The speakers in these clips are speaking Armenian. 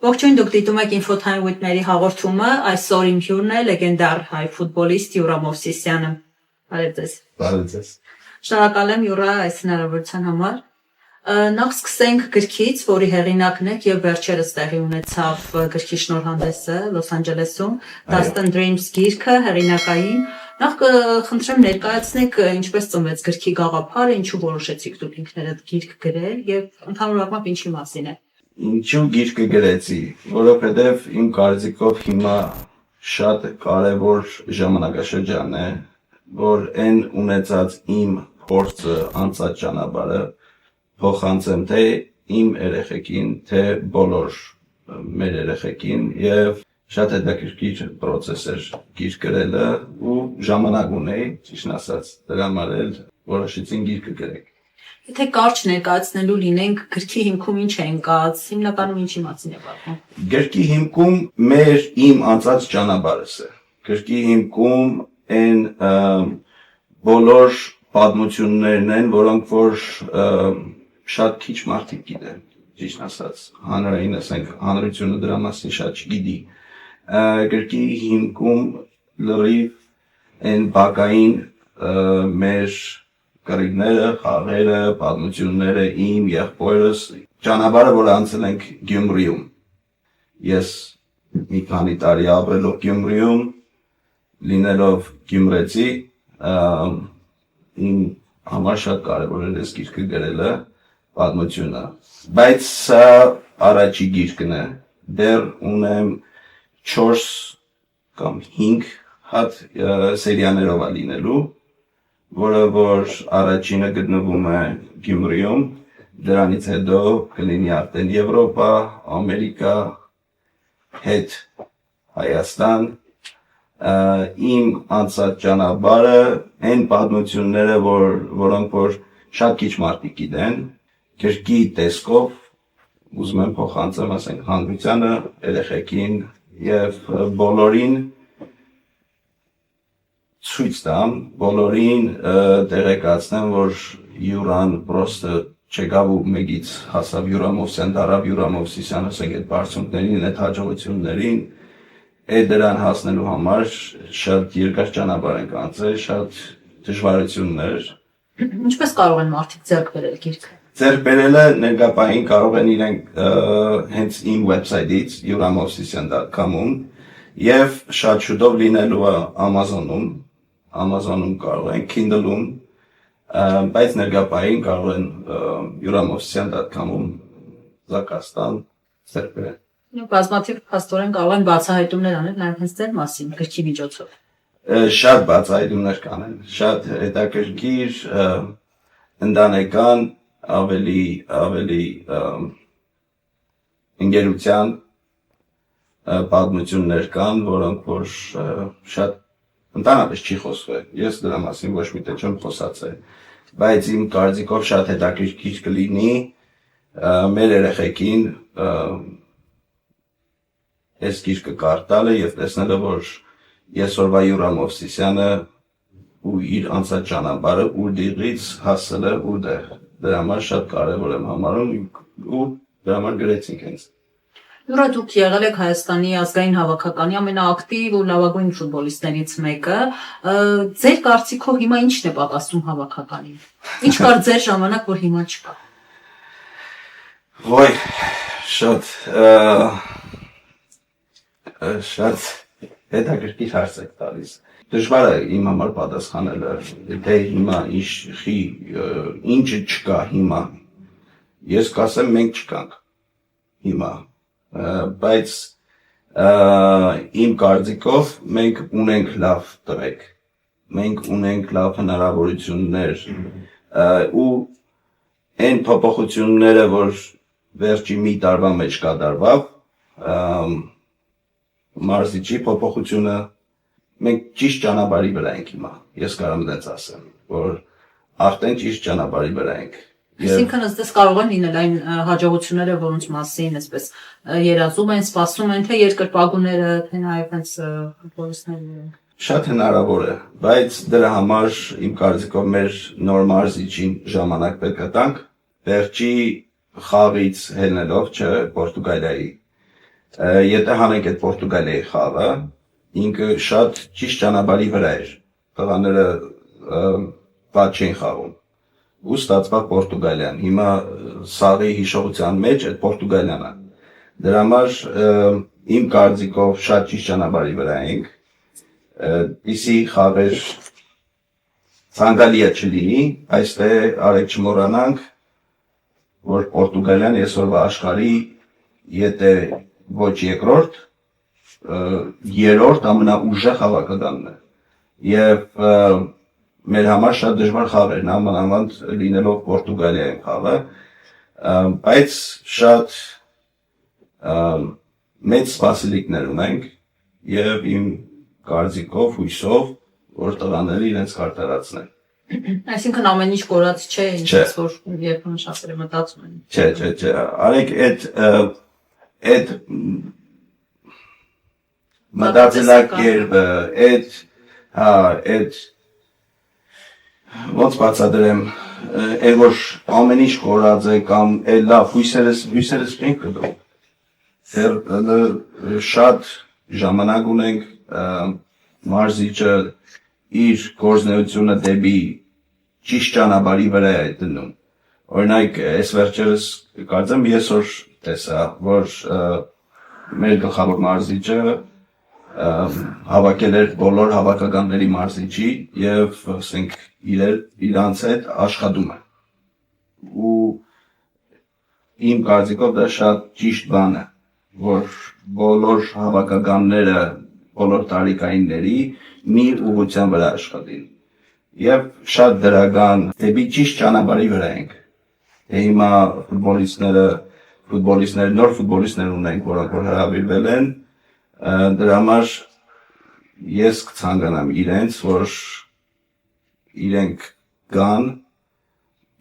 Ողջույն, դուք դիտում եք Infotime with-ների հաղորդումը, այսօր իմ հյուրն է լեգենդար հայ ֆուտբոլիստ Յուրա Մովսիսյանը։ Բարև ձեզ։ Բարև ձեզ։ Շնորհակալ եմ Յուրա այս հնարավորության համար։ Նախ սկսենք գրքից, որի հեղինակն եք եւ վերջերս տեղի ունեցավ գրքի շնորհանդեսը Լոս Անջելեսում, Dustin Dreams գիրքը հեղինակային։ Նախ խնդրեմ ներկայացնեք ինչպես ծնվեց գրքի գաղափարը, ինչու որոշեցիք դուք ինքներդ գիրք գրել եւ ընդհանուր առմամբ ինչի մասին է։ Ինչու գիրքը գրեցի, որովհետև իմ կարծիքով հիմա շատ կարևոր ժամանակաշրջան է, որ այն ունեցած իմ փորձը, անցած ճանապարհը փոխանցեմ թե իմ երեխեքին, թե բոլոր մեր երեխեքին եւ շատ հետաքրքիր process էր գիրք գրելը ու ժամանակ ունեի, ճիշտ ասած, դրա համար էլ որոշեցին գիրքը գրել։ Եթե կարճ ներկայացնելու լինենք գրքի հիմքում ինչ է ընկած, հիմնականում ինչի մասին է պատմում։ Գրքի հիմքում իմ անցած ճանապարհս է։ Գրքի հիմքում այն բոլոր պատմություններն են, որոնք որ շատ քիչ մարդիկ գիտեն, ճիշտ ասած, հանրային, ասենք, հանրությունը դրա մասին շատ չգիտի։ Գրքի հիմքում լրիվ այն բակային մեր կռիվները, խաղերը, պատմությունները, իմ եղբորս, ճանապարհը, որ անցել ենք Գյումրիում։ Ես մի քանի տարի ապրելով Գյումրիում, լինելով գյումրեցի, իմ համար շատ կարևոր էր այս գիրքը գրելը, պատմությունը։ Բայց սա առաջի գիրքն է, դեռ ունեմ 4 կամ 5 հատ սերիաներով լինելու, որը որ առաջինը գտնվում է Գյումրիում, դրանից հետո կլինի արդեն Եվրոպա, Ամերիկա, հետ Հայաստան, իմ անցած ճանապարհը, այն պատմությունները, որոնք որ շատ քիչ մարդիկ գիտեն, գրքի տեսքով ուզում եմ փոխանցեմ, ասենք, հանրությանը, երեխեքին եւ բոլորին ցույց տամ, բոլորին տեղեկացնեմ, որ Յուրան պրոստը չեկավ ու մեկից հասավ Յուրա Մովսիսյան, դառավ Յուրա Մովսիսյան, ասենք, այդ բարձունքներին, այդ հաջողություններին, այդ դրան հասնելու համար շատ երկար ճանապարհ ենք անցել, շատ դժվարություններ։ Ինչպես կարող են մարդիկ ձեռք բերել գիրքը։ Ձեռք բերելը ներկայային կարող են իրենք հենց իմ վեբսայթից yuramovsisyan.com-ում եւ շատ շուտով լինելու է Amazon-ում կարող են, Kindle-ում, բայց ներկայային կարող են yuramovsisyan.com-ում զակաց տալ, ձեռք բերել։ Բազմաթիվ փաստորեն կարող են բացահայտումներ անել նաև հենց ձեր մասին գրքի միջոցով։ Շատ բացահայտումներ կանեն, շատ հետաքրքիր, ընտանեկան, ավելի ընկերության պատմություններ կան, որոնք որ շատ ընդհանրապես չի խոսվել։ Ես դրա մասին ոչ մի տեղ չեմ խոսացել, բայց իմ կարծիքով շատ հետաքրքիր կլինի մեր երեխեքին այս գիրքը կարդալը եւ տեսնելը, որ այսօրվա Յուրա Մովսիսյանը ու իր անցած ճանապարհը ուր հասել է ուր դրա համար շատ կարևոր եմ համարում ու դրա համար գրեցինք հենց։ Յուրա, դուք եղել եք Հայաստանի ազգային հավաքականի ամենաակտիվ ու լավագույն ֆուտբոլիստներից մեկը։ Ձեր կարծիքով հիմա ի՞նչն է պակասում հավաքականին։ Ինչ կար ձեր ժամանակ, որ հիմա չկա։ Ոյ, շատ հետաքրքիր հարց եք տալիս։ Դժվար է իմ համար պատասխանելը, թե հիմա ինչը չկա հիմա։ Ես կասեմ մենք չկանք հիմա, բայց իմ կարծիքով մենք ունենք լավ տղեկ, մենք ունենք լավ հնարավորություններ ու այն փոփոխությունները, որ վերջի մի տարվա մեջ կատարվավ, մարզիչի փոփոխությունը, մենք ճիշտ ճանապարհի վրա ենք հիմա, ես կարող եմ դες ասեմ, որ արդեն ճիշտ ճանապարհի վրա ենք։ Այսինքն ըստ կարող են լինել այն հաջողությունները, որոնց մասին այսպես երազում են, սպասում են, թե երկրպագուները, թե նաև հենց ֆուտբոլիստները։ Շատ հնարավոր է, բայց դրա համար իմ կարծիքով մեր նոր մարզիչին ժամանակ պետք է տանք, վերջի խաղից ելնելով, Պորտուգալիայի Եթե հանենք այդ Պորտուգալիայի խաղը, ինքը շատ ճիշտ ճանապարհի վրա էր։ Տղաները վատ չէին խաղում։ Ու ստացվավ Պորտուգալիան։ Հիմա սաղի հիշողության մեջ այդ Պորտուգալիան է։ Դրա համար իմ կարծիքով շատ ճիշտ ճանապարհի վրա ենք։ Իսկ խաղեր ցանկալի է չլինի, այստեղ արեք չմոռանանք, որ Պորտուգալիան այսօրվա աշխարհի եթե ոչ երկրորդ, երրորդ ամենաուժեղ հավաքականն է։ Եվ մեր համար շատ դժվար խաղեր, նամանավանդ լինելով Պորտուգալիայում խաղը, բայց շատ մեծ սպասելիքներ ունենք եւ իմ կարծիքով, հույսով, որ տղաները իրենց կարտարացնեն։ Այսինքն ամեն ինչ կորած չէ, ինչպես որ երբեմն շատերը մտածում են։ Չէ, արեք այդ մտածելակերպը, այդ ոնց բացատրեմ, այն որ ամեն ինչ կորած է կամ այլ լավ հույսերս չենք կդում։ Շատ ժամանակ ունենք մարզիչը իր գործունեությունը դեպի ճիշտ ճանապարհի վրա է դնում։ Օրինակ, այս վերջերս կարծեմ ես որ տեսա, որ մեր գլխավոր մարզիչը հավաքել էր բոլոր հավաքականների մարզիչի եւ ասենք իրանց հետ աշխատում է։ Ու իմ կարծիքով դա շատ ճիշտ բան է, որ բոլոր հավաքականները բոլոր տարիքայինների մի ուղղության վրա աշխատին։ Եվ շատ դրական դեպի ճիշտ ճանապարհի վրա ենք։ Հիմա նոր ֆուտբոլիստներ ունենք, որոնք որ հրավիրվել են, դրա համար ես կցանկանամ իրենց, որ իրենք գան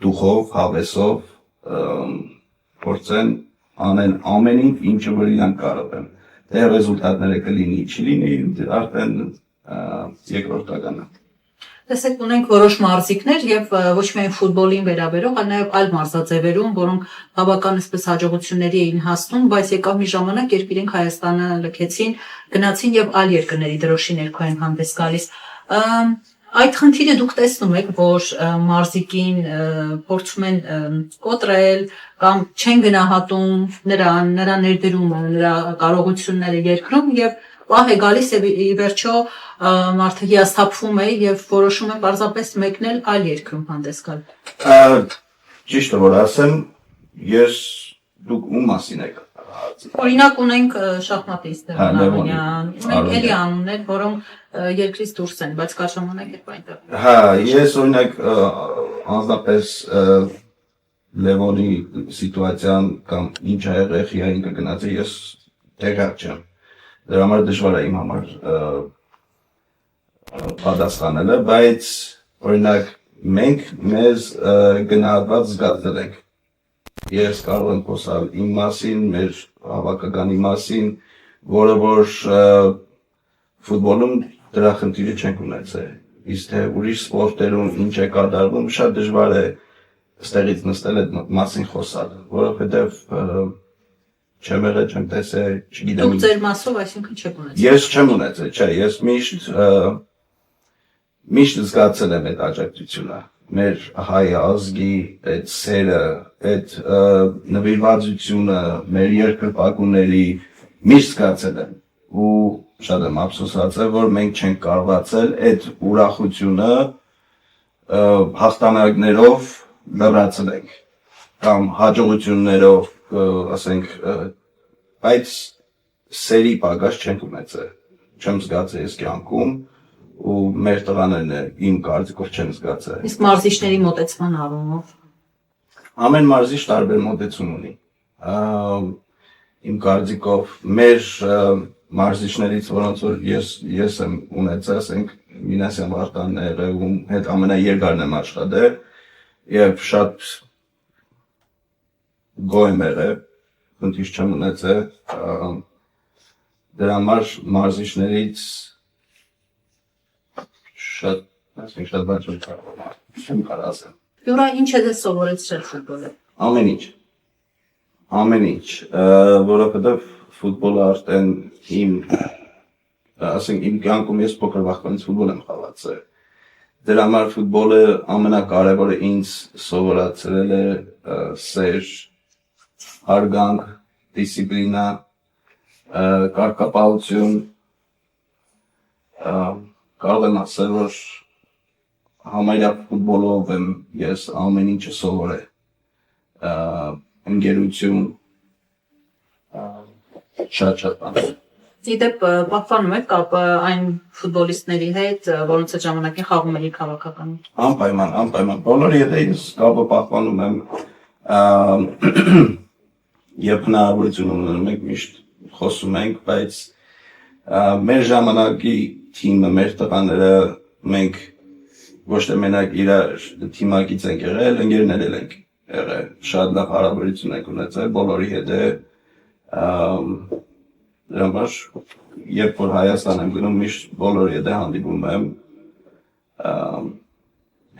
դուխով, հավեսով, փորձեն անեն ամեն ինչը որ իրանք կարող են։ Դե ռեզուլտատները կլինի, չլինի, արդեն երկրորդական է։ Տեսեք, ունենք որոշ մարզիկներ եւ ոչ միայն ֆուտբոլին վերաբերող, այլ նաեւ այլ մարզաձևերում, որոնք բավական այսպես հաջողությունների էին հասնում, բայց եկավ մի ժամանակ, երբ իրենք Հայաստանը լքեցին, գնացին եւ այլ երկրների դրոշի ներքո են հանդես գալիս։ Այդ խնդիրը դուք տեսնում եք, որ մարզիկին փորձում են կոտրել կամ չեն գնահատում նրա ներդրումը, նրա կարողությունները երկրում եւ պահ է գալիս եւ ի վերջո մարդը հիասթափվում է եւ որոշում է պարզապես մեկնել այլ երկրում հանդես գալ։ Ճիշտ է որ ասեմ, դուք ում մասին եք Օրինակ ունենք շախմատիստ Լևոնյան, ունենք էլի անուններ, որոնք երկրից դուրս են, բայց կար ժամանակ երբ այնտեղ։ Հա, ես օրինակ անձնապես Լևոնի սիտուացիան կամ ինչ ա եղել, խիա ինքը գնաց է, ես տեղյակ չեմ։ Դրա համար դժվար է իմ համար պատասխանելը, բայց օրինակ մենք մեզ գնահատված զգացել ենք։ Ես կարող եմ խոսալ իմ մասին, մեր հավաքականի մասին, որը որ ֆուտբոլում դրա խնդիրը չենք ունեցել։ Իսկ թե ուրիշ սպորտերում ինչ է կատարվում, շատ դժվար է ստեղից նստել այդ մասին խոսալ, որովհետև չեմ եղել, չեմ տեսել, չգիտեմ։ Դուք ձեր մասով այսինքն չեք ունեցել։ Ես չեմ ունեցել, չէ, ես միշտ զգացել եմ այդ աջակցությունը, մեր հայ ազգի այդ սերը, այդ նվիրվածությունը, մեր երկրպագուների միշտ զգացել եմ ու շատ եմ ափսոսացել, որ մենք չենք կարողացել այդ ուրախությունը հաղթանակներով լրացնենք կամ հաջողություններով, ասենք, բայց սերի պակաս չենք ունեցել, չեմ զգացել ես կյանքում ու մեր տղաներն իմ կարծիքով չեն զգացել։ Իսկ մարզիչների մոտեցման առումով ամեն մարզիչ տարբեր մոտեցում ունի։ Իմ կարծիքով մեր մարզիչներից, որոնց որ ես եմ ունեցել, ասենք Մինասյան Վարդանն է եղել, ում հետ ամենաերկարն եմ աշխատել եւ շատ գոհ եմ եղել, խնդիր չեմ ունեցել, դրա համար մարզիչներից շատ բան չեմ կարող ասել։ Յուրա ինչ է դες սովորեցրել ֆուտբոլը։ Ամեն ինչ, որովհետև ֆուտբոլը արդեն ասենք իմ կյանքում ես փոքր վախտանից ֆուտբոլ եմ խաղացել։ Դրա համար ֆուտբոլը ամենակարևորը ինձ սովորացրել է սեր, հարգանք, դիսցիպլինա, կարգապահություն, կարող եմ ասել, որ համարյա ֆուտբոլով եմ ես ամեն ինչը սովորել, ընկերություն, շատ բան։ Իդեպ պահպանում եք կապը այն ֆուտբոլիստների հետ, որոնց այդ ժամանակին խաղում եք քաղաքականում։ Անպայման, բոլորի հետ ես կապը պահպանում եմ, երբ հնարավորություն ունենում ենք միշտ խոսում ենք, բայց մեր ժամանակի թիմը, մեր տղաները մենք ոչ թե մենակ իրար թիմակից ենք եղել, ընկերներ ենք եղել, շատ լավ հարաբերություն ենք ունեցել բոլորի հետ է, դրա համար երբ որ Հայաստան եմ գնում միշտ բոլորի հետ հանդիպում եմ,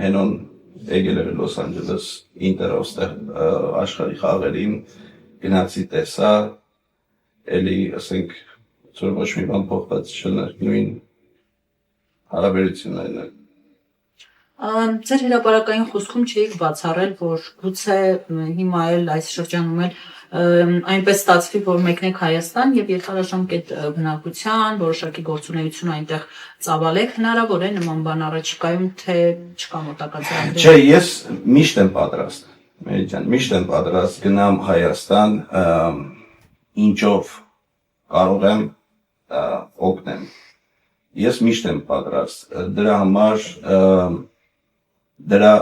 հենոն եկել էր Լոս Անջելես Ինտերով աշխարհի խաղերին գնացի տեսա, էլի ասենք որ ոչ մի բան փոխված չլներ, նույն հարաբերություններն են։ Ձեր հրապարակային խոսքում չէիք բացառել, որ գուցե հիմա էլ այս շրջանում էլ այնպես ստացվի, որ մեկնեք Հայաստան եւ երկարաժամկետ բնակության, որոշակի գործունեություն այնտեղ ծավալեք, հնարավոր է նման բան առաջիկայում, թե չկա մոտակա։ Չէ, ես միշտ եմ պատրաստ, Մերիջան, միշտ եմ պատրաստ գնամ Հայաստան, ինչով կարող եմ օգնեմ։ Ես միշտ եմ պատրաստ, դրա համար դրա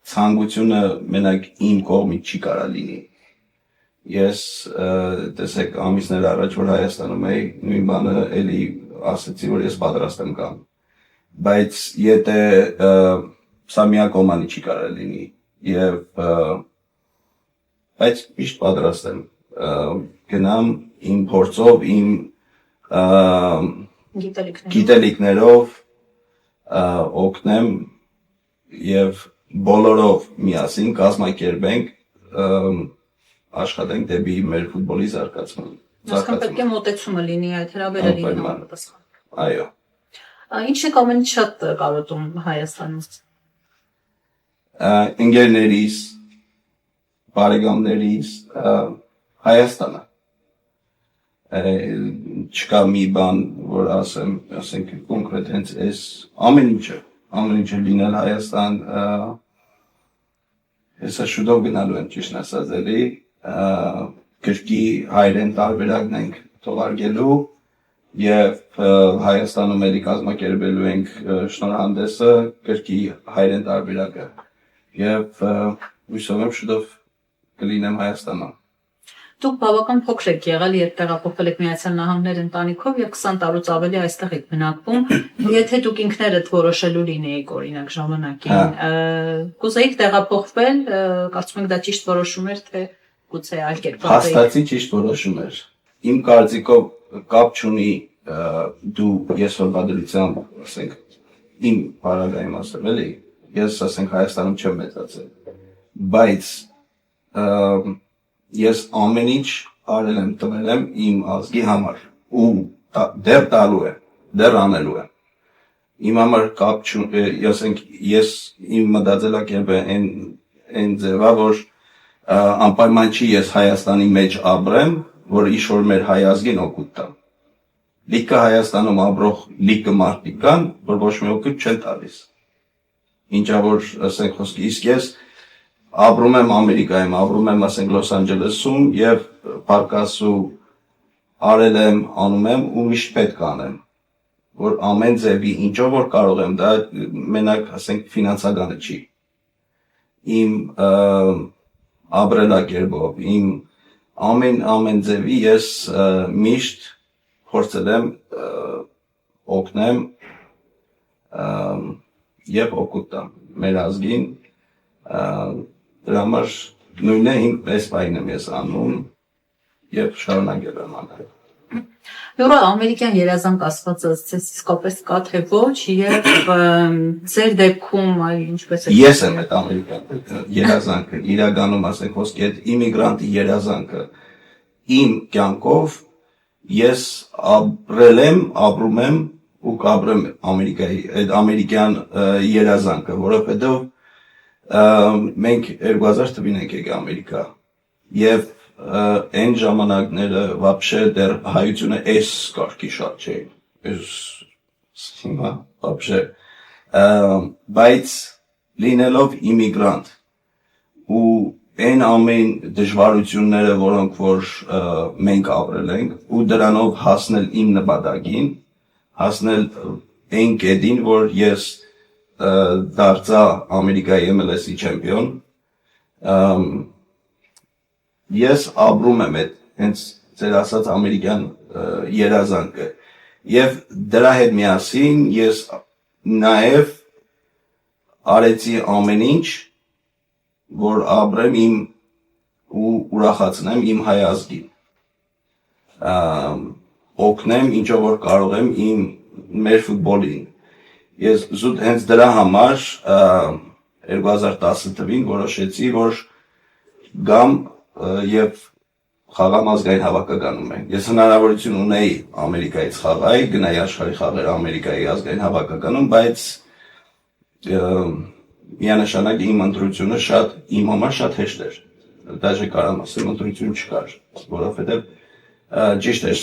ցանկությունը մենակ իմ կողմից չի կարա լինի։ Ես տեսեք ամիսներ առաջ որ Հայաստանում էի, նույն բանը էլի ասացի, որ ես պատրաստ եմ գամ։ Բայց եթե սա միակողմանի չի կարա լինի եւ բայց միշտ պատրաստ եմ գնամ իմ փորձով, իմ գիտելիքներով օգնեմ եւ բոլորով միասին կազմակերպենք աշխատենք դեպի մեր ֆուտբոլի զարգացման։ Այսինքն պետք է մոտեցումը լինի այդ հրավերին համապատասխան։ Այո։ Ինչ եք ամենից շատ կարոտում Հայաստանից։ Ընկերներիս, բարեկամներիս, Հայաստանը։ Չկա մի բան, որ ասենք կոնկրետ հենց այս ամեն ինչը լինել Հայաստան, հեսա շուտով գնալու եմ ճիշտ ասած էլի, գրքի հայերեն տարբերակն ենք թողարկելու եւ Հայաստանում էլի կազմակերպելու ենք շնորհանդեսը գրքի հայերեն տարբերակը եւ հույսով եմ շուտով կլինեմ Հայաստանում։ Դուք բավական փոքր եք եղել, երբ տեղափոխվել եք Միացյալ Նահանգներ ընտանիքով եւ 20 տարուց ավելի այստեղ եք բնակվում։ Եթե դուք ինքներդ որոշելու լինեիք օրինակ ժամանակին, կուզեիք տեղափոխվել, կարծում եք դա ճիշտ որոշում էր, թե գուցե այլ կերպ։ Հաստատի ճիշտ որոշում էր։ Իմ կարծիքով կապ չունի դու ես որբադրությամբ, ասենք, իմ բարագայում ասեմ, էլի, ես ասենք Հայաստանում չեմ մեծացել, բայց ես ամեն ինչ արել եմ, տվել եմ իմ ազգի համար ու դեռ տալու եմ, դեռ անելու եմ։ Իմ համար կապ չունի, ասենք, ես իմ մտածելակերպը այն ձևա, որ անպայման չի ես Հայաստանի մեջ ապրեմ, որ ինչ-որ մեր հայ ազգին օգուտ տամ։ Լիքը Հայաստանում ապրող լիքը մարդիկ կան, որ ոչ մի օգուտ չեն տալիս։ Ինչա որ ասենք խոսքի, իսկ ես ապրում եմ Ամերիկայում, ապրում եմ ասենք Լոս Անջելեսում եւ պարկասու արել եմ, անում եմ ու միշտ պետք անեմ, որ ամեն ձևի ինչով որ կարող եմ, դա մենակ ասենք ֆինանսականը չի։ Իմ ապրելակերպով, իմ ամեն ձևի ես միշտ փորձել եմ օգնեմ եւ օգուտ տամ մեր ազգին դրա համար նույնն է իմ պես բայնը ես անում եւ շարունակել եմ անել։ Յորա ամերիկյան երազանք ասվածը իսկապես կա թե ոչ եւ ձեր դեպքում ինչպես է։ Ես եմ այդ ամերիկյան երազանքը իրականում ասենք ոսկե այդ իմիգրանտի երազանքը իմ կյանքով ես ապրում եմ ու կապրեմ Ամերիկայի, այդ ամերիկյան երազանքը, որովհետև մենք 2000 թվին ենք եկել Ամերիկա եւ այն ժամանակները вообще դեռ հայությունը այս կարգի շատ չէին, հիմա вообще բայց լինելով իմիգրանտ ու այն ամեն դժվարությունները, որոնք որ մենք ապրել ենք ու դրանով հասնել իմ նպատակին, հասնել այն կետին, որ ես դարձա Ամերիկայի MLS-ի չեմպիոն, ես ապրում եմ այդ հենց ձեր ասած ամերիկյան երազանքը եւ դրա հետ միասին ես նաեւ արեցի ամեն ինչ, որ ապրեմ իմ ու ուրախացնեմ իմ հայ ազգին, օգնեմ ինչով որ կարող եմ մեր ֆուտբոլին։ Ես զուտ հենց դրա համար 2010 թվին որոշեցի, որ գամ եւ խաղամ ազգային հավաքականում եմ։ Ես հնարավորություն ունեի Ամերիկայից խաղայի, գնայի աշխարհի խաղեր Ամերիկայի ազգային հավաքականում, բայց միանշանակ իմ ընտրությունը իմ համար շատ հեշտ էր։ Դաժե կարամ ասեմ ընտրություն չկար, որովհետեւ ճիշտ է,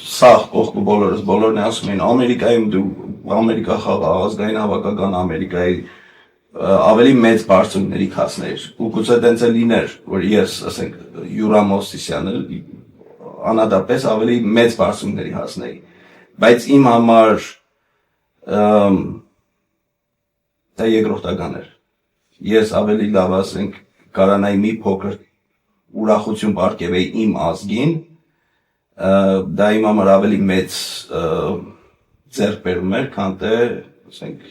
սաղ կողքը բոլորն ասում էին Ամերիկայում դու Ամերիկա խաղա, ազգային հավաքական Ամերիկայի ավելի մեծ բարձունքների հասներ ու գուցե տենց էլ լիներ, որ ես, ասենք, Յուրա Մովսիսյանը անհատապես ավելի մեծ բարձունքների հասնեի, բայց իմ համար դա երկրորդական էր, ես ավելի լավ, ասենք, կարանայի մի փոքր ուրախություն պարգևեի իմ ազգին, դա իմ համար ավելի մեծ ձեռքբերում էր, քան թե, ասենք,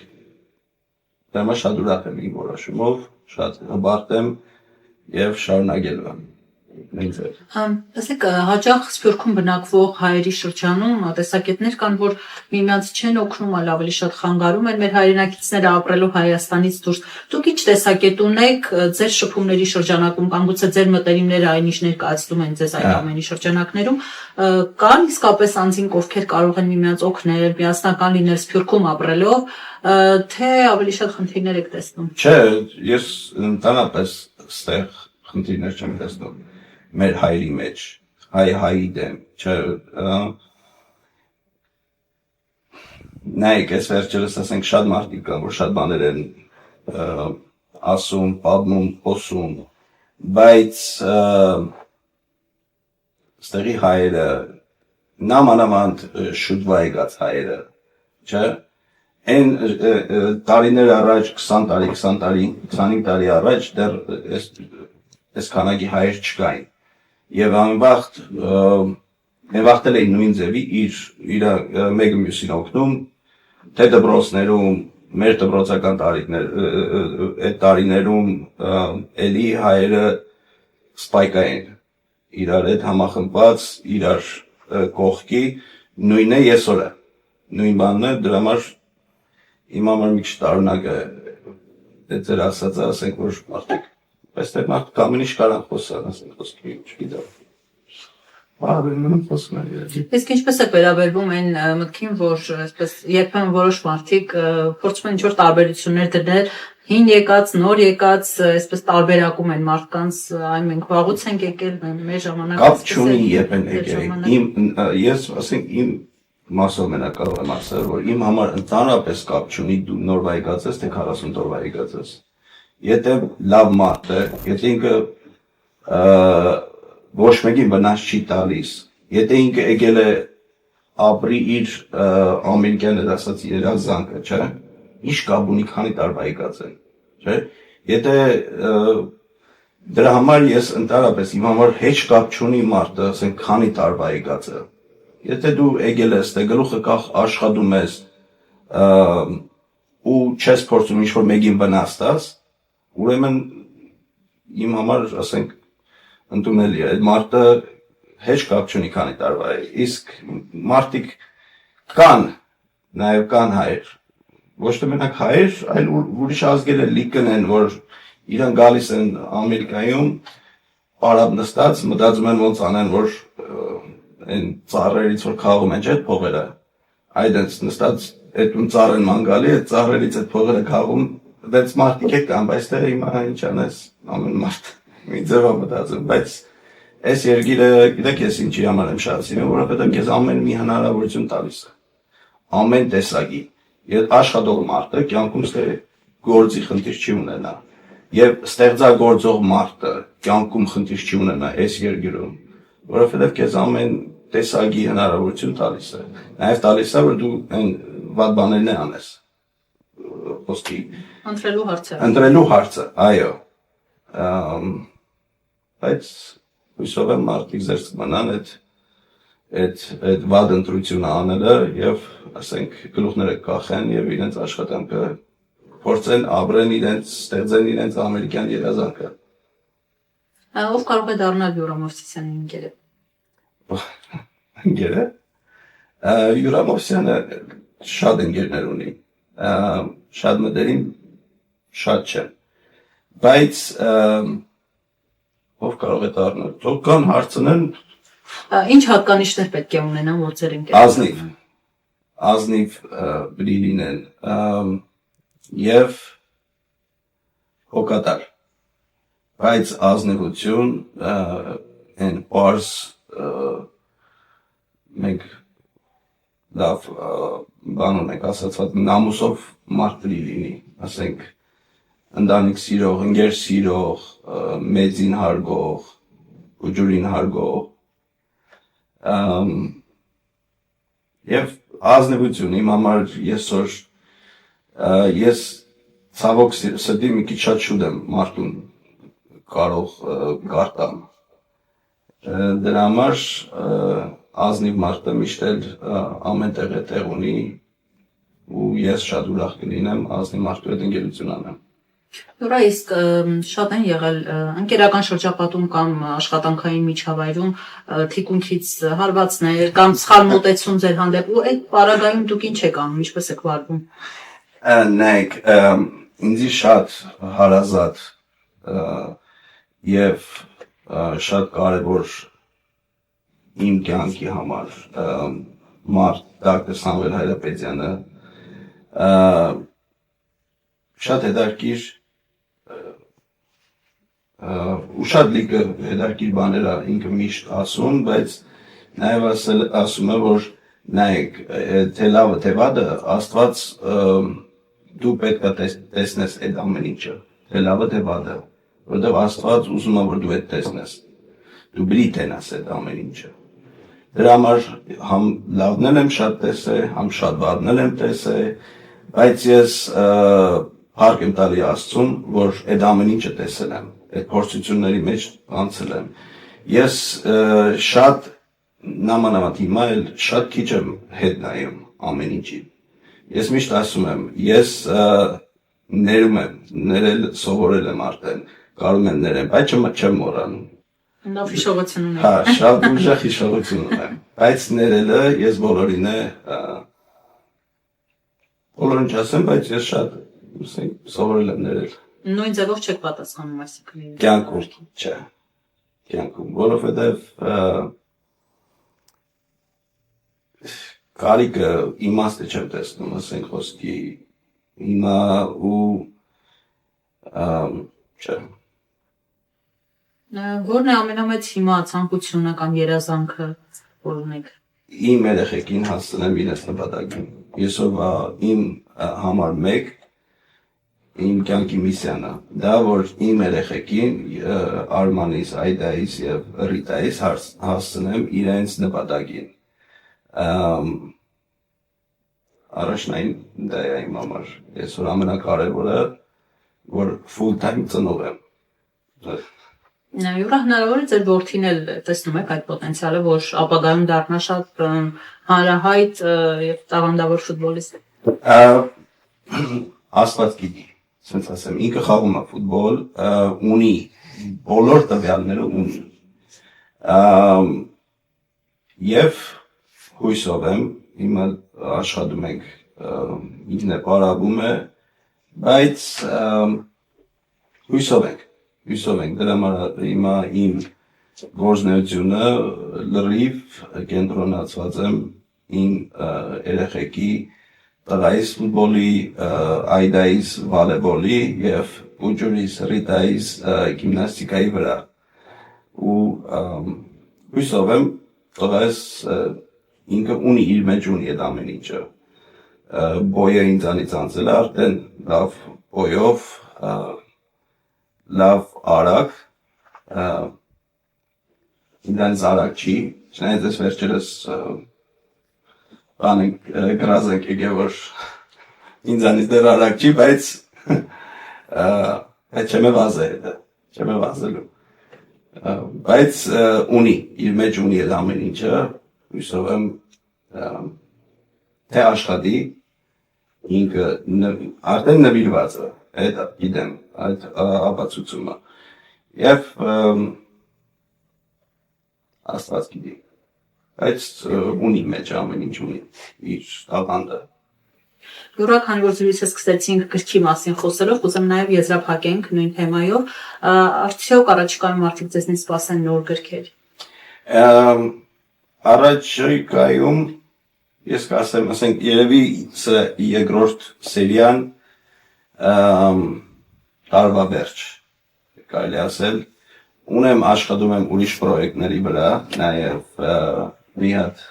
դա համար շատ ուրախ եմ իմ որոշումով, շատ հբարտ եմ եւ շարունակելու եմ։ Ասեք, հաճախ Սփյուռքում բնակվող հայերի շրջանում տեսակետներ կան, որ միմյանց չեն օգնում, այլ ավելի շատ խանգարում են մեր հայրենակիցները ապրելով Հայաստանից դուրս։ Դուք ինչ տեսակետ ունեք ձեր շփումների շրջանակում, կամ գուցե ձեր մտերիմները այն ինչ ներկայացնում են ձեզ այդ ամենի շրջանակներում, կան իսկապես անձինք, ովքեր կարող են միմյանց օգնել, միասնական լինել Սփյուռքում ապրելով, թե ավելի շատ խնդիրներ եք տեսնում։ Չէ, ես ընդհանրապես ստեղ խնդիրներ չեմ տեսնում մեր հայրի մեջ, հայի դեմ, չէ, նայեք, ես վերջերս ասենք շատ մարդիկ կան, որ շատ բաներ են ասում, պատմում, խոսում, բայց ստեղի հայերը, նամանավանդ շուտվա եկած հայերը, չէ, այն տարիներ առաջ, 20 տարի, 25 տարի առաջ դեռ այս քանակի հայեր չկային եւ անվախտ էլ էին նույն ձևի իր մեկը մյուսին օգնում, թե դպրոցներում, մեր դպրոցական այդ տարիներում էլի հայերը սպայկային իրար հետ համախմբված, իրար կողքի, նույնն է եսօրը, նույն բանն է, դրա համար իմ համար մի քիչ տարօրինակ է ձեր ասածը, ասենք որ մարդիկ, բայց թե մարդիկ ամեն ինչ կարան խոսալ, ասենք խոսքի չգիտեմ։ Իսկ ինչպես է վերաբերվում այն մտքին, որ այսպես երբեմն որոշ մարդիկ փորձում են ինչ-որ տարբերություններ դնել, հին եկած, նոր եկած, այսպես տարբերակում են մարդկանց, այն մենք վաղուց ենք եկել, մեր ժամանակը կապ չունի երբ են եկել։ Ես ասենք իմ մասով մենակ կարող եմ ասել, որ իմ համար ընդհանրապես կապ չունի դու նորվա եկած ես, թե 40 տարվա եկած ես։ Եթե լավ մարդ է, եթե ինքը ոչ մեկին վնաս չի տալիս, եթե ինքը եկել է ապրի իր ամերիկյան ասած երազանքը, չէ՞, ինչ կապ ունի քանի տարվա եկած է, չէ՞։ Եթե դրա համար ես ընդհանրապես իմ համար հեչ կապ չունի մարդը, ասենք քանի տարվա եկած է։ Եթե դու եկել ես, թե գլուխը կախ աշխատում ես ու չես փորձում ինչ-որ մեկին վնաս տաս, ուրեմն իմ համար, ասենք, ընդունելի է, այդ մարդը հեչ կապ չունի քանի տարվա է, իսկ մարդիկ կան, նաև կան հայեր, ոչ թե մենակ հայեր, այլ ուրիշ ազգեր էլ լիքն են, որ իրան գալիս են Ամերիկայում, Արաբ նստած մտածում են ոնց անեն, որ այն ծառերից որ քաղում են, չէ՞ փողերը։ Այդպես նստած այդ ծառեն մանգալի, այդ ծառերից այդ փողերը քաղում, դից մարդիկ է կան, բայց դե հիմա ինչ անես, ամեն մարդ մի ձևա մտածում, բայց այս երգիրը գիտեք ես ինչի համար եմ շատ սիրում, որովհետև քեզ ամեն մի հնարավորություն տալիս է։ Ամեն տեսակի։ Եվ աշխատող մարդը կյանքում գործի խնդիր չի ունենա։ Եվ ստեղծագործող մարդը կյանքում խնդիր չի ունենա այս երգիրում, որովհետև քեզ ամեն տեսակի հնարավորություն տալիս է։ Նաև տալիս է, որ դու այն վատ բաներն անես։ Խոսքի ընտրելու հարցը, այո։ Բայց հույսով եմ մարդիկ զերծ կմնան այդ վատ ընտրությունը անելը եւ ասենք գլուխները կախեն եւ իրենց աշխատանքը փորձեն ապրեն իրենց ստեղծեն իրենց ամերիկյան երազանքը։ Ով կարող է դառնալ Յուրա Մովսիսյանի ընկերը։ Ընկերը։ Յուրա Մովսիսյանը շատ ընկերներ ունի։ Շատ մտերիմ շատ չեն։ Բայց ով կարող է դառնալ։ Թող կան հարցնեն Ինչ հատկանիշներ պետք է ունենան, որ ձեր ընկերները։ Ազնիվ բրի լինեն եւ հոգատար։ Բայց ազնիվություն այն պարզ մենք լավ բան ունենք ասացված նամուսով մարդ բրի լինի, ասենք ընտանիք սիրող, ընկեր սիրող, մեծին հարգող, ուջուրին հարգող Եվ ազնվություն իմ համար ես ցավոք սրտի մի քիչ շատ շուտ եմ մարդուն կարող գարտամ։ Դրա համար ազնիվ մարդը միշտ էլ ամեն տեղ է տեղ ունի ու ես շատ ուրախ կլինեմ ազնիվ մարդու հետ ընկերություն անեմ։ Յուրա, իսկ շատ են եղել ընկերական շրջապատում կամ աշխատանքային միջավայրում թիկունքից հարվածներ կամ սխալ մոտեցում ձեր հանդեպ ու այդ պարագայում դուք ինչ եք անում, ինչպես եք վարվում։ Նայեք, ինձ շատ հարազատ եւ շատ կարեւոր իմ կյանքի համար մարդ դոկտոր Սամվել Հայրապետյանը շատ հետաքրքիր ու շատ լիքը հետաքրքիր բաներ է ինքը միշտ ասում, բայց նաև ասում է, որ նայեք, թե լավը թե վատը, Աստված դու պետք է տեսնես այդ ամեն ինչը, թե լավը թե վատը, որովհետև Աստված ուզում է, որ դու այդ տեսնես, դու բրի տենաս այդ ամեն ինչը։ Դրա համար համ լավն եմ շատ տեսել, համ շատ վատն եմ տեսել, բայց ես հարկ եմ տալի Աստծուն, որ այդ ամեն ինչը տեսել եմ, այդ փորձությունների մեջ անցել եմ։ Ես շատ նամանավանդ հիմա էլ շատ քիչ եմ հետ նայում ամեն ինչի։ Ես միշտ ասում եմ, ես ներում եմ, ներել սովորել եմ արդեն, կարում եմ ներեմ, բայց չեմ մոռանում։ Լավ հիշողություն ունեմ։ Հա, շատ ուժեղ հիշողություն ունեմ, բայց ներելը ես բոլորին բոլորին չասեմ, բայց ես շատ սովորել եմ ներել։ Նույն ձևով չեք պատասխանում, այսինքն։ Կյանքում, չէ։ Կյանքում, որովհետև կարիքը իմաստը չեմ տեսնում, ասենք խոսքի հիմա ու չէ։ Որն է ամենամեծ հիմա ցանկությունը կամ երազանքը, որ ունեք։ Իմ երեխեքին հասցնեմ իրենց նպատակին։ Եսօրվա իմ համար մեկ իմ կյանքի միսիան է, դա որ իմ երեխեքին Արմանիս, Այդայիս եւ Ռիտայիս հասցնեմ իրենց նպատակին։ Առաջնային դա է իմ համար։ Այսօր ամենակարևորը որ full time ծնող եմ։ Յուրա, հնարավոր է ձեր որդին էլ տեսնում եք այդ պոտենցիալը, որ ապագայում դառնա շատ հանրահայտ եւ տաղանդավոր ֆուտբոլիստ։ Աստված գիտի, ասենց ասեմ, ինքը խաղում է ֆուտբոլ, ունի բոլոր տվյալները ունի։ Եվ հույսով եմ, հիմա աշխատում ենք, ինքն է պարագում է, բայց հույսով ենք, հույսով ենք դրա համար հիմա իմ գործնեությունը լրիվ կենտրոնացված եմ իմ երեխեքի տղայիս ֆուտբոլի, Այդայիս վոլեյբոլի եւ ուջուրիս Ռիտայիս գիմնաստիկայի վրա ու հույսով եմ տղայս ինքը ունի իր մեջ ունի այդ ամեն ինչը բոյը ինձանից անցել է արդեն լավ բոյով լավ արագ ինձանից արագ չի չնայած ես վերջերս բան գրած ենք եկել որ ինձանից դեռ արագ չի բայց չեմ վազելու բայց ունի իր մեջ ունի այդ ամեն ինչը հույսով եմ թե աշխատի ինքը արդեն նվիրված է այդ գիտեմ այդ ապացուցումը եւ աստված գիտի բայց ունի մեջ ամեն ինչ ունի իր տաղանդը Յուրա քանի որ զրույցը սկսեցինք գրքի մասին խոսելով, ուզում նաև եզրափակենք նույն թեմայով, արդյոք առաջիկայում մարդիկ ձեզնից սպասեն նոր գրքեր։ Առաջիկայում ես կասեմ, ասենք երևի սա երկրորդ սերիան տարվա վերջ կարելի ասել ունեմ աշխատում եմ ուրիշ պրոյեկտների վրա, նաև մի հատ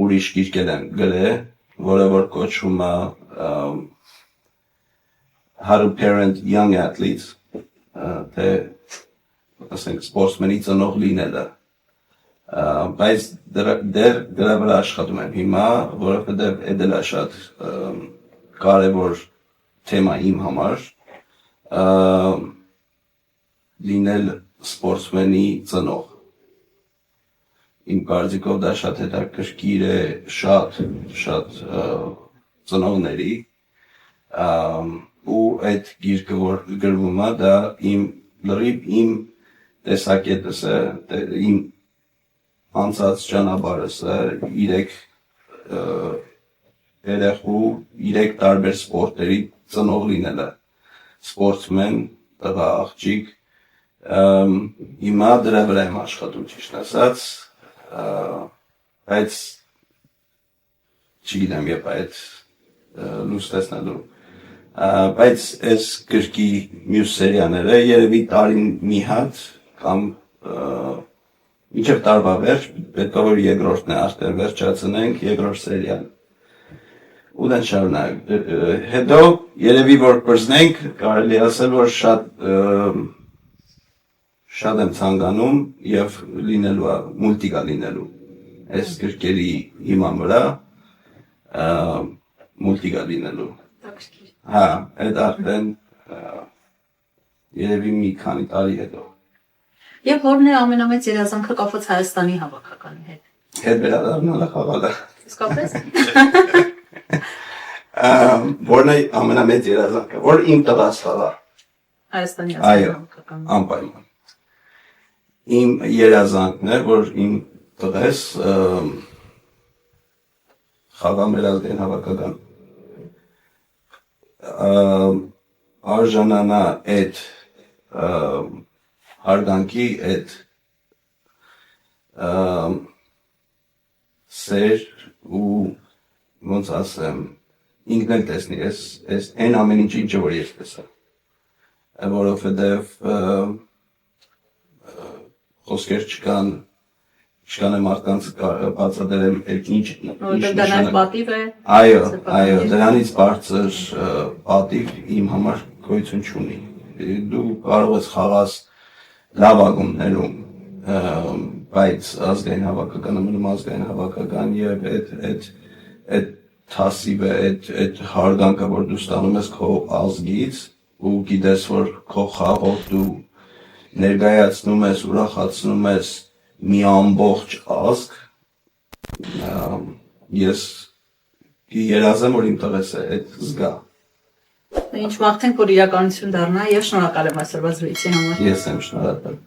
ուրիշ գիրքեր եմ գրել որը որ կոչվում է How to Parent Young Athletes թե ասենք սպորտսմենի ծնող լինելը բայց դրա վրա աշխատում եմ հիմա որովհետև այդ էլ է շատ կարևոր թեմա իմ համար լինել սպորտսմենի ծնող իմ կարծիքով դա շատ հետաքրքիր է շատ ծնողների ու այդ գիրքը որ գրվում է դա լրիվ իմ տեսակետս է իմ անցած ճանապարհս է 3 երեխու 3 տարբեր սպորտերի ծնող լինելը սպորտսմեն տղա աղջիկ հիմա դրա վրա եմ աշխատում ճիշտ ասած բայց չգիտեմ երբ այդ լույս տեսնելու բայց այս գրքի մյուս սերիաները երևի տարին մի հատ կամ մինչև տարվա վերջ պետք է որ երկրորդն է արդեն վերջացնենք երկրորդ սերիան ու դեն շարունակ հետո երևի որ բրզնենք կարելի ասել որ շատ եմ ցանկանում եւ լինելու է մուլտիկա լինելու այս գրքերի հիման վրա մուլտիկա լինելու հա այդ արդեն երևի մի քանի տարի հետո Եվ որն է ամենամեծ երազանքը կապված Հայաստանի հավաքականի հետ հետ վերադառնալը խաղալը Իսկապես որն է ամենամեծ երազանքը որ իմ տղաս խաղա Հայաստանի հավաքականի անպայման իմ երազանքն է որ իմ տղես խաղա մեր ազգային հավաքական արժանանա այդ հարգանքի այդ սեր ու ոնց ասեմ ինքն էլ տեսնի այս այն ամեն ինչը որ ես տեսա որովհետև խոսքեր չկան մարդկանց բացատրել ինչ դա նաև պատիվ է այո դրանից բարձր պատիվ իմ համար գոյություն չունի դու կարող ես խաղաս լավ ակումբներում բայց ազգային հավաքականը մնում ազգային հավաքական եւ այդ թասիվը այդ հարգանքը որ դու ստանում ես քո ազգից ու գիտես որ քո խաղով դու ներկայացնում ես ուրախացնում ես մի ամբողջ ազգ ես երազեմ որ իմ տղես է այդ զգա Ինչ մաղթենք որ իրականություն դառնա եւ շնորհակալ եմ այսօրվա զրույցի համար Ես եմ շնորհակալ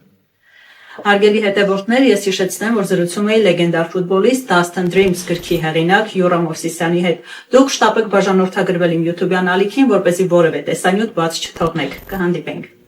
Հարգելի հետևորդներ, ես հիշեցնեմ, որ զրուցում էի լեգենդար ֆուտբոլիստ Dustin Dreams գրքի հեղինակ Յուրա Մովսիսյանի հետ։ Դուք շտապեք բաժանորդագրվել իմ YouTube-յան ալիքին, որպեսզի որևէ տեսանյութ բաց չթողնեք։ Կհանդիպենք։